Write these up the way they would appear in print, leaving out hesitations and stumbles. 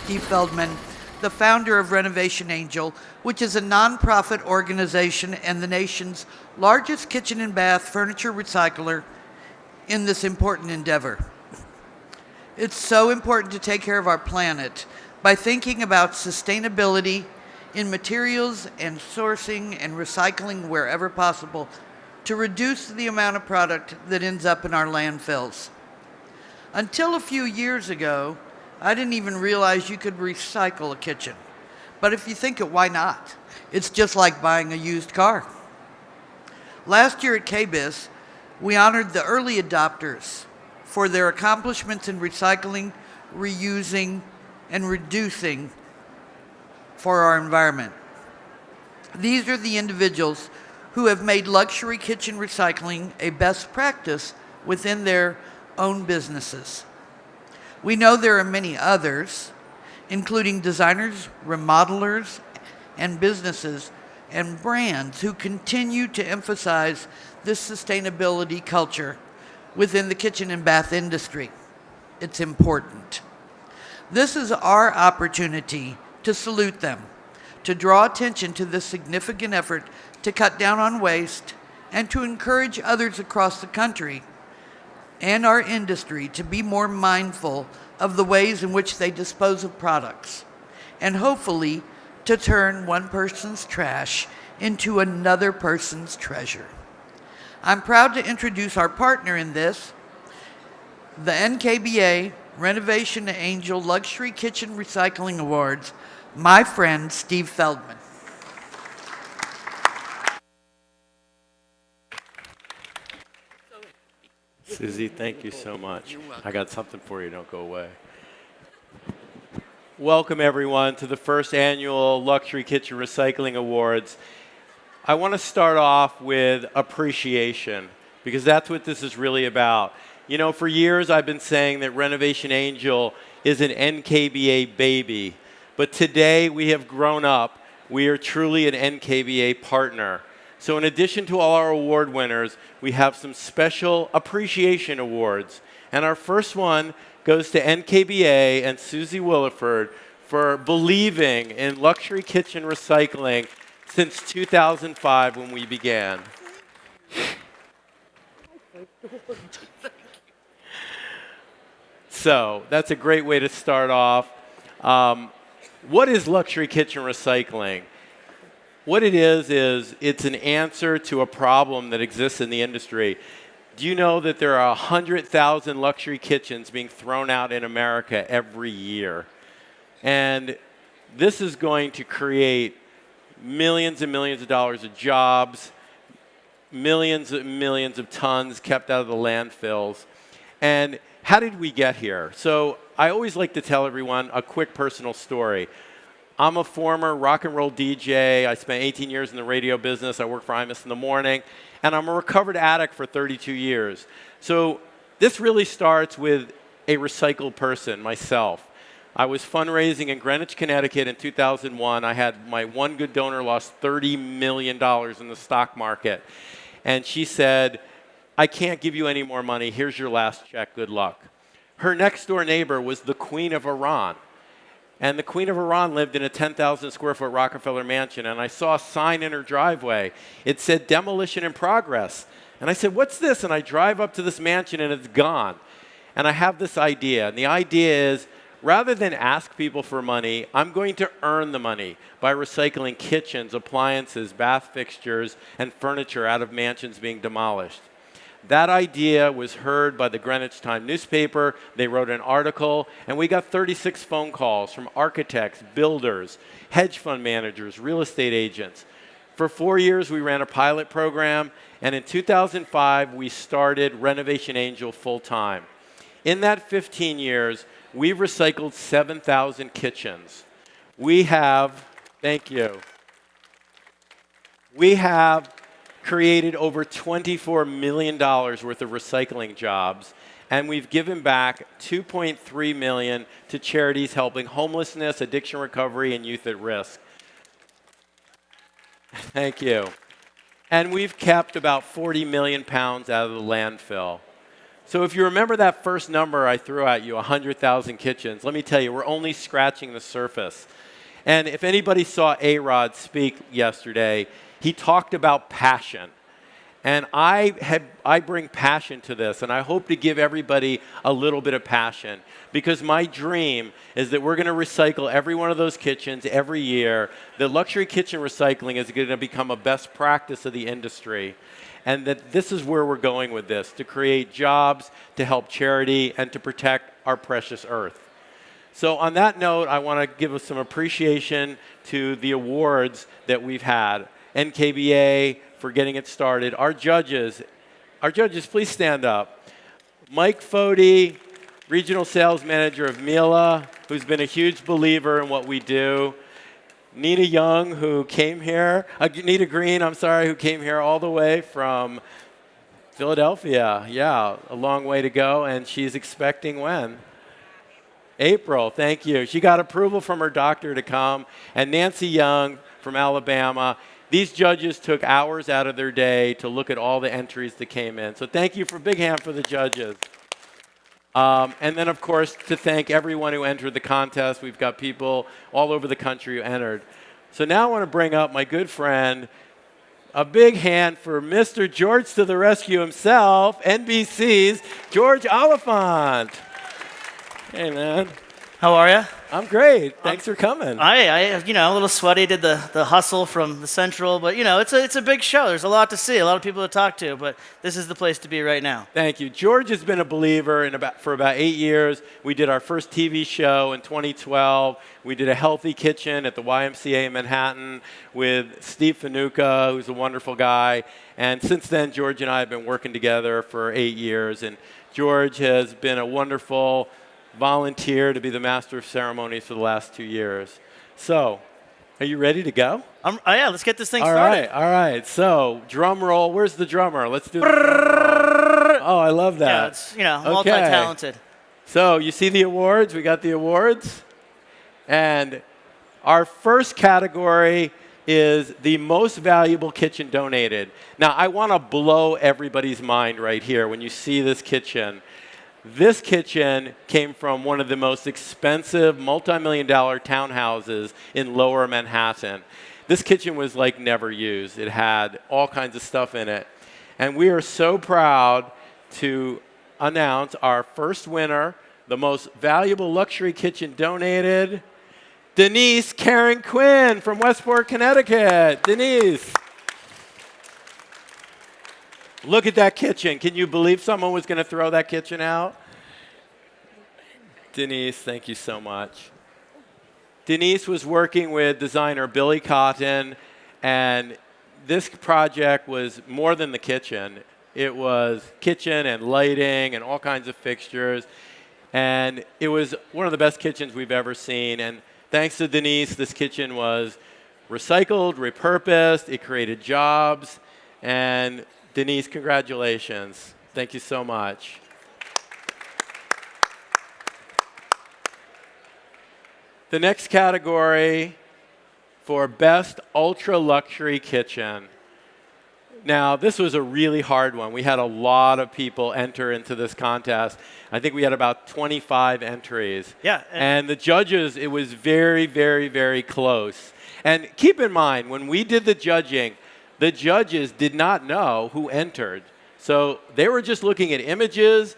Steve Feldman, the founder of Renovation Angel, which is a nonprofit organization and the nation's largest kitchen and bath furniture recycler in this important endeavor. It's so important to take care of our planet by thinking about sustainability in materials and sourcing and recycling wherever possible to reduce the amount of product that ends up in our landfills. Until a few years ago, I didn't even realize you could recycle a kitchen. But if you think it, why not? It's just like buying a used car. Last year at KBIS, we honored the early adopters for their accomplishments in recycling, reusing, and reducing for our environment. These are the individuals who have made luxury kitchen recycling a best practice within their own businesses. We know there are many others, including designers, remodelers, and businesses and brands who continue to emphasize this sustainability culture within the kitchen and bath industry. It's important. This is our opportunity to salute them, to draw attention to this significant effort to cut down on waste, and to encourage others across the country and our industry to be more mindful of the ways in which they dispose of products, and hopefully to turn one person's trash into another person's treasure. I'm proud to introduce our partner in this, the NKBA Renovation Angel Luxury Kitchen Recycling Awards, my friend Steve Feldman. Susie, thank you so much. You're welcome. I got something for you. Don't go away. Welcome, everyone, to the first annual Luxury Kitchen Recycling Awards. I want to start off with appreciation, because that's what this is really about. You know, for years I've been saying that Renovation Angel is an NKBA baby, but today we have grown up. We are truly an NKBA partner. So in addition to all our award winners, we have some special appreciation awards. And our first one goes to NKBA and Susie Williford for believing in luxury kitchen recycling since 2005 when we began. So that's a great way to start off. What is luxury kitchen recycling? What it is it's an answer to a problem that exists in the industry. Do you know that there are 100,000 luxury kitchens being thrown out in America every year? And this is going to create millions and millions of dollars of jobs, millions and millions of tons kept out of the landfills. And how did we get here? So I always like to tell everyone a quick personal story. I'm a former rock and roll DJ. I spent 18 years in the radio business. I worked for Imus in the morning. And I'm a recovered addict for 32 years. So this really starts with a recycled person, myself. I was fundraising in Greenwich, Connecticut in 2001. I had my one good donor lost $30 million in the stock market. And she said, I can't give you any more money. Here's your last check. Good luck. Her next door neighbor was the Queen of Iran. And the Queen of Iran lived in a 10,000 square foot Rockefeller mansion. And I saw a sign in her driveway. It said demolition in progress. And I said, what's this? And I drive up to this mansion and it's gone. And I have this idea. And the idea is, rather than ask people for money, I'm going to earn the money by recycling kitchens, appliances, bath fixtures, and furniture out of mansions being demolished. That idea was heard by the Greenwich Times newspaper. They wrote an article, and we got 36 phone calls from architects, builders, hedge fund managers, real estate agents. For 4 years, we ran a pilot program, and in 2005, we started Renovation Angel full-time. In that 15 years, we've recycled 7,000 kitchens. We have, thank you, we have created over $24 million worth of recycling jobs, and we've given back $2.3 million to charities helping homelessness, addiction recovery, and youth at risk. Thank you. And we've kept about 40 million pounds out of the landfill. So if you remember that first number I threw at you, 100,000 kitchens, let me tell you, we're only scratching the surface. And if anybody saw A-Rod speak yesterday, he talked about passion. And I bring passion to this, and I hope to give everybody a little bit of passion, because my dream is that we're going to recycle every one of those kitchens every year, that luxury kitchen recycling is going to become a best practice of the industry, and that this is where we're going with this, to create jobs, to help charity, and to protect our precious earth. So on that note, I want to give us some appreciation to the awards that we've had. NKBA for getting it started. Our judges, please stand up. Mike Fody, Regional Sales Manager of Mila, who's been a huge believer in what we do. Nina Young, who came here, Nita Green, I'm sorry, who came here all the way from Philadelphia. Yeah, a long way to go, and she's expecting when? April, thank you. She got approval from her doctor to come. And Nancy Young from Alabama. These judges took hours out of their day to look at all the entries that came in. So thank you for a big hand for the judges. And then, of course, to thank everyone who entered the contest. We've got people all over the country who entered. So now I want to bring up my good friend, a big hand for Mr. George to the rescue himself, NBC's George Oliphant. Hey, man. How are you? I'm great. Thanks for coming. I a little sweaty. Did the hustle from the Central, but it's a big show. There's a lot to see, a lot of people to talk to, but this is the place to be right now. Thank you. George has been a believer for about 8 years. We did our first TV show in 2012. We did a healthy kitchen at the YMCA in Manhattan with Steve Feldman, who's a wonderful guy. And since then, George and I have been working together for 8 years. And George has been a wonderful volunteer to be the master of ceremonies for the last 2 years. So, are you ready to go? Yeah, let's get this thing started. All right. So, drum roll. Where's the drummer? Let's do the drum roll. Oh, I love that. Yeah, it's, multi-talented. So, you see the awards? We got the awards. And our first category is the most valuable kitchen donated. Now, I want to blow everybody's mind right here when you see this kitchen. This kitchen came from one of the most expensive multi-million-dollar townhouses in lower Manhattan. This kitchen was like never used. It had all kinds of stuff in it. And we are so proud to announce our first winner, the most valuable luxury kitchen donated, Denise Karen Quinn from Westport, Connecticut. Denise. Look at that kitchen. Can you believe someone was going to throw that kitchen out? Denise, thank you so much. Denise was working with designer Billy Cotton, and this project was more than the kitchen. It was kitchen and lighting and all kinds of fixtures, and it was one of the best kitchens we've ever seen. And thanks to Denise, this kitchen was recycled, repurposed, it created jobs, and Denise, congratulations. Thank you so much. The next category for Best Ultra Luxury Kitchen. Now, this was a really hard one. We had a lot of people enter into this contest. I think we had about 25 entries. Yeah. And the judges, it was very, very, very close. And keep in mind, when we did the judging, the judges did not know who entered. So they were just looking at images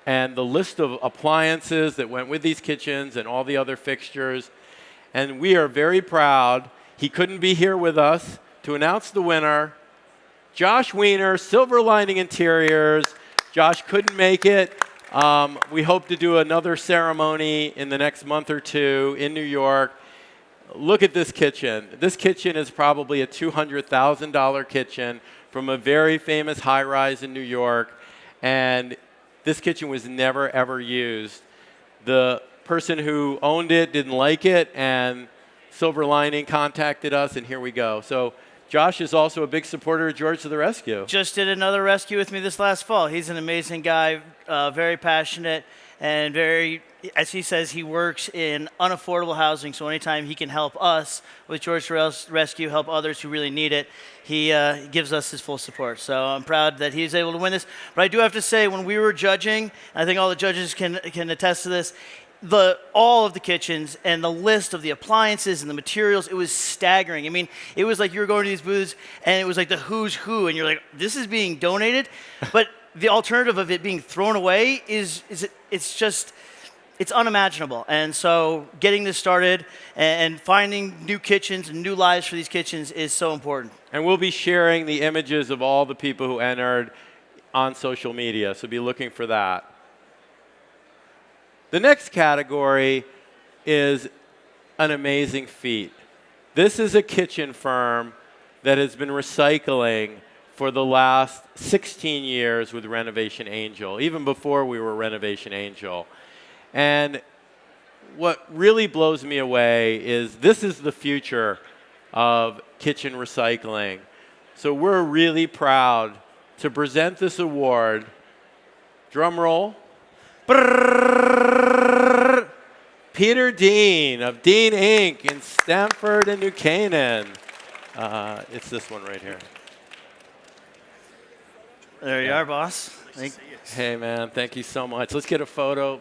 and the list of appliances that went with these kitchens and all the other fixtures. And we are very proud. He couldn't be here with us to announce the winner. Josh Wiener, Silver Lining Interiors. Josh couldn't make it. We hope to do another ceremony in the next month or two in New York. Look at this kitchen. This kitchen is probably a $200,000 kitchen from a very famous high-rise in New York, and this kitchen was never, ever used. The person who owned it didn't like it, and Silver Lining contacted us, and here we go. So Josh is also a big supporter of George to the Rescue. Just did another rescue with me this last fall. He's an amazing guy, very passionate, and very, as he says, he works in unaffordable housing. So anytime he can help us with George to Rescue, help others who really need it, he gives us his full support. So I'm proud that he's able to win this. But I do have to say, when we were judging, and I think all the judges can attest to this, all of the kitchens and the list of the appliances and the materials, it was staggering. I mean, it was like you were going to these booths and it was like the who's who, and you're like, this is being donated, but the alternative of it being thrown away it's unimaginable. And so getting this started and finding new kitchens and new lives for these kitchens is so important. And we'll be sharing the images of all the people who entered on social media, so be looking for that. The next category is an amazing feat. This is a kitchen firm that has been recycling for the last 16 years with Renovation Angel, even before we were Renovation Angel. And what really blows me away is this is the future of kitchen recycling. So we're really proud to present this award. Drum roll. Peter Dean of Dean Inc. in Stamford and New Canaan. It's this one right here. There you are, boss. Hey, man, thank you so much. Let's get a photo.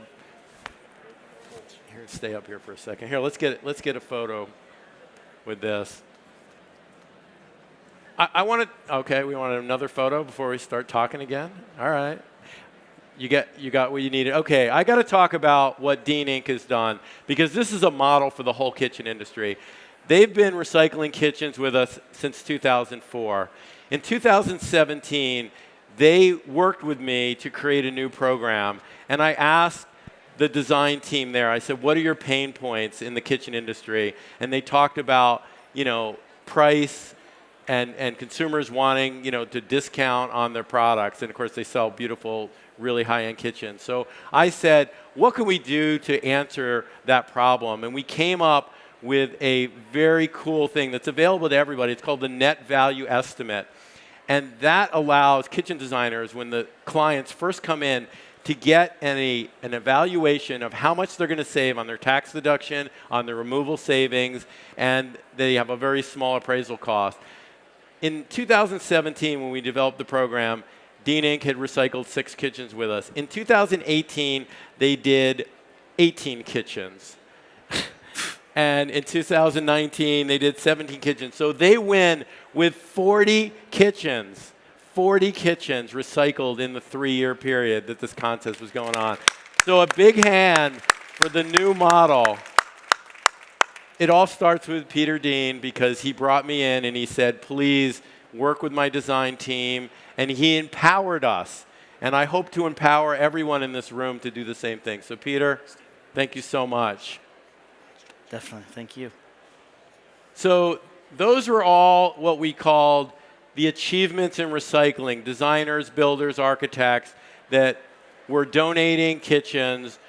Here, stay up here for a second. Here, let's get a photo with this. I want to. Okay, we want another photo before we start talking again. All right. You got what you needed. Okay, I got to talk about what Dean Inc. has done, because this is a model for the whole kitchen industry. They've been recycling kitchens with us since 2004. In 2017, they worked with me to create a new program, and I asked the design team there, I said, what are your pain points in the kitchen industry? And they talked about, price and consumers wanting, to discount on their products. And of course, they sell beautiful, really high-end kitchens. So I said, what can we do to answer that problem? And we came up with a very cool thing that's available to everybody. It's called the net value estimate. And that allows kitchen designers, when the clients first come in, to get an evaluation of how much they're going to save on their tax deduction, on their removal savings, and they have a very small appraisal cost. In 2017, when we developed the program, Dean Inc. had recycled 6 kitchens with us. In 2018, they did 18 kitchens. And in 2019, they did 17 kitchens. So they win with 40 kitchens. 40 kitchens recycled in the 3-year period that this contest was going on. So a big hand for the new model. It all starts with Peter Dean, because he brought me in and he said, please work with my design team. And he empowered us. And I hope to empower everyone in this room to do the same thing. So Peter, thank you so much. Definitely, thank you. So those were all what we called the achievements in recycling, designers, builders, architects that were donating kitchens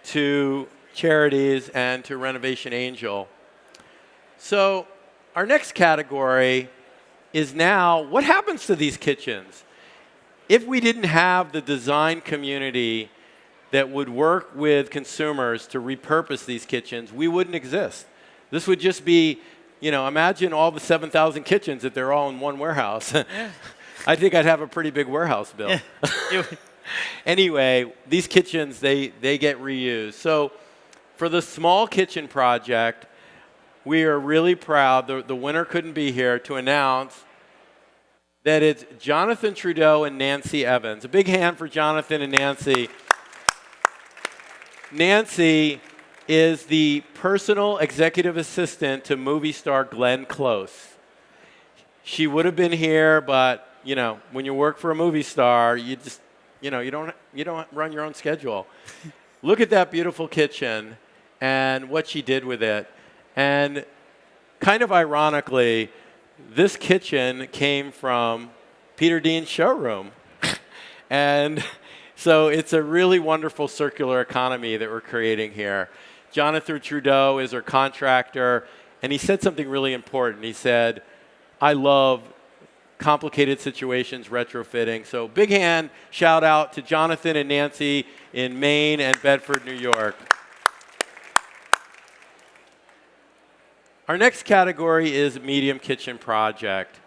to charities and to Renovation Angel. So our next category is now, what happens to these kitchens? If we didn't have the design community that would work with consumers to repurpose these kitchens, we wouldn't exist. This would just be, imagine all the 7,000 kitchens if they're all in one warehouse. Yeah. I think I'd have a pretty big warehouse, Bill. Yeah. Anyway, these kitchens, they get reused. So for the small kitchen project, we are really proud, the winner couldn't be here, to announce that it's Jonathan Trudeau and Nancy Evans. A big hand for Jonathan and Nancy. Nancy is the personal executive assistant to movie star Glenn Close. She would have been here, but when you work for a movie star, you just you don't run your own schedule. Look at that beautiful kitchen and what she did with it. And kind of ironically, this kitchen came from Peter Dean's showroom. And so it's a really wonderful circular economy that we're creating here. Jonathan Trudeau is our contractor, and he said something really important. He said, I love complicated situations, retrofitting. So big hand shout out to Jonathan and Nancy in Maine and Bedford, New York. Our next category is medium kitchen project.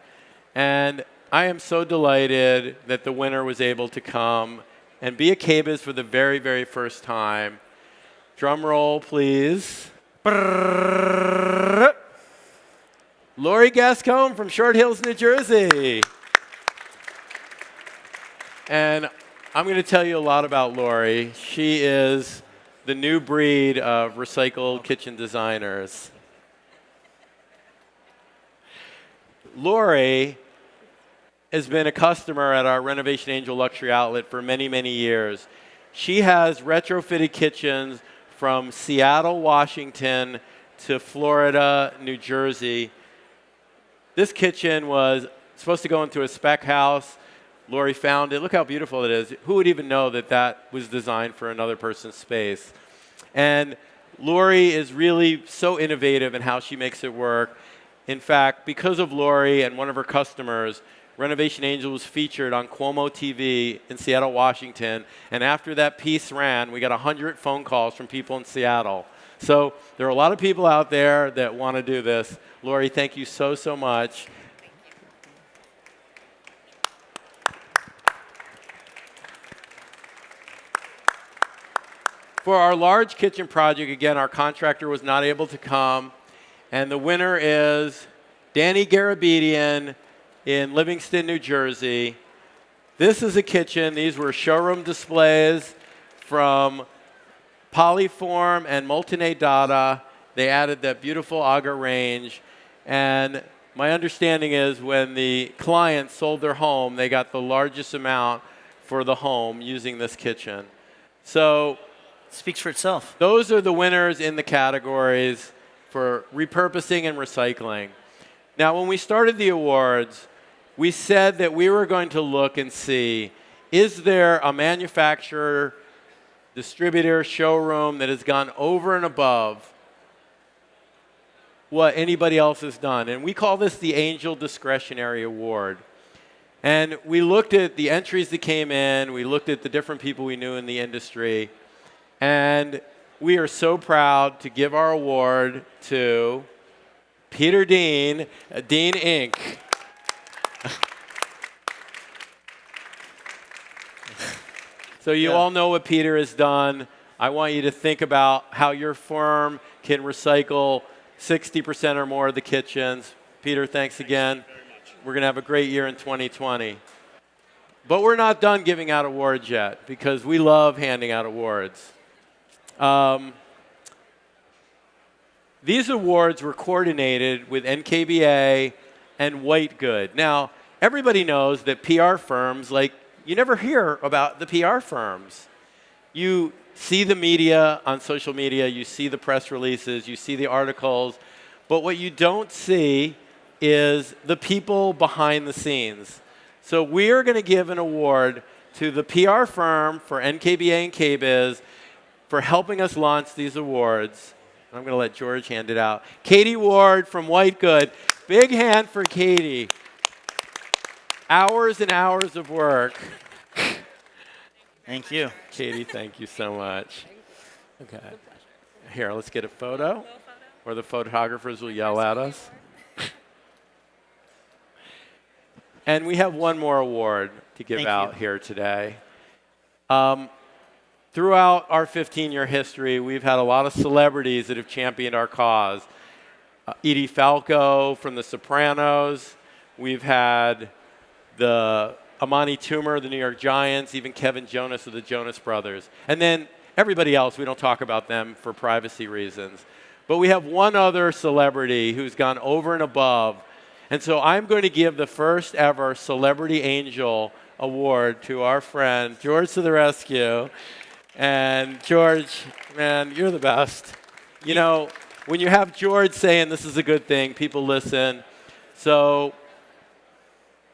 And I am so delighted that the winner was able to come and be a KBIS for the very, very first time. Drum roll, please. Lori Gascon from Short Hills, New Jersey. And I'm going to tell you a lot about Lori. She is the new breed of recycled kitchen designers. Lori has been a customer at our Renovation Angel luxury outlet for many, many years. She has retrofitted kitchens from Seattle, Washington to Florida, New Jersey. This kitchen was supposed to go into a spec house. Lori found it. Look how beautiful it is. Who would even know that that was designed for another person's space? And Lori is really so innovative in how she makes it work. In fact, because of Lori and one of her customers, Renovation Angel was featured on Cuomo TV in Seattle, Washington. And after that piece ran, we got 100 phone calls from people in Seattle. So there are a lot of people out there that want to do this. Lori, thank you so, so much. For our large kitchen project, again, our contractor was not able to come. And the winner is Danny Garabedian in Livingston, New Jersey. This is a kitchen. These were showroom displays from Polyform and Multine Data. They added that beautiful Aga range. And my understanding is when the client sold their home, they got the largest amount for the home using this kitchen. So Speaks for itself. those are the winners in the categories for repurposing and recycling. Now, when we started the awards, we said that we were going to look and see, is there a manufacturer, distributor, showroom that has gone over and above what anybody else has done? And we call this the Angel Discretionary Award. And we looked at the entries that came in, we looked at the different people we knew in the industry, and we are so proud to give our award to Peter Dean, Dean Inc. So you all know what Peter has done. I want you to think about how your firm can recycle 60% or more of the kitchens. Peter, thanks again. We're going to have a great year in 2020. But we're not done giving out awards yet because we love handing out awards. These awards were coordinated with NKBA and White Good. Now, everybody knows that PR firms, you never hear about the PR firms. You see the media on social media, you see the press releases, you see the articles, but what you don't see is the people behind the scenes. So we are going to give an award to the PR firm for NKBA and KBIS for helping us launch these awards. I'm going to let George hand it out. Katie Ward from White Good. Big hand for Katie. Hours and hours of work. Thank you. Katie, thank you so much. Okay. Here, let's get a photo, or the photographers will yell at us. And we have one more award to give out here today. Throughout our 15-year history, we've had a lot of celebrities that have championed our cause. Edie Falco from The Sopranos. We've had the Amani Toomer of the New York Giants, even Kevin Jonas of the Jonas Brothers. And then everybody else, we don't talk about them for privacy reasons. But we have one other celebrity who's gone over and above. And so I'm going to give the first ever Celebrity Angel Award to our friend, George to the rescue. And George, man, you're the best. You know, when you have George saying this is a good thing, people listen. So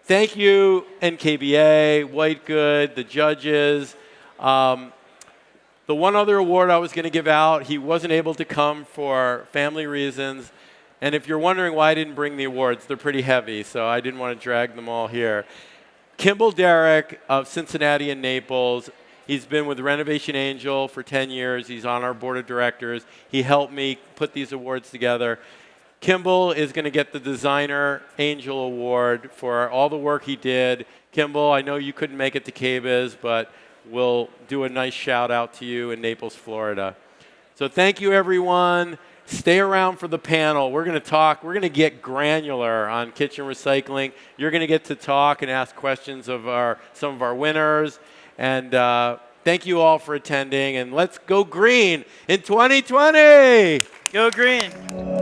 thank you, NKBA, White Good, the judges. The one other award I was going to give out, he wasn't able to come for family reasons. And if you're wondering why I didn't bring the awards, they're pretty heavy, so I didn't want to drag them all here. Kimball Derrick of Cincinnati and Naples. He's been with Renovation Angel for 10 years. He's on our board of directors. He helped me put these awards together. Kimball is going to get the Designer Angel Award for all the work he did. Kimball, I know you couldn't make it to KBIS, but we'll do a nice shout out to you in Naples, Florida. So thank you, everyone. Stay around for the panel. We're going to talk. We're going to get granular on kitchen recycling. You're going to get to talk and ask questions of some of our winners. And thank you all for attending. And let's go green in 2020. Go green.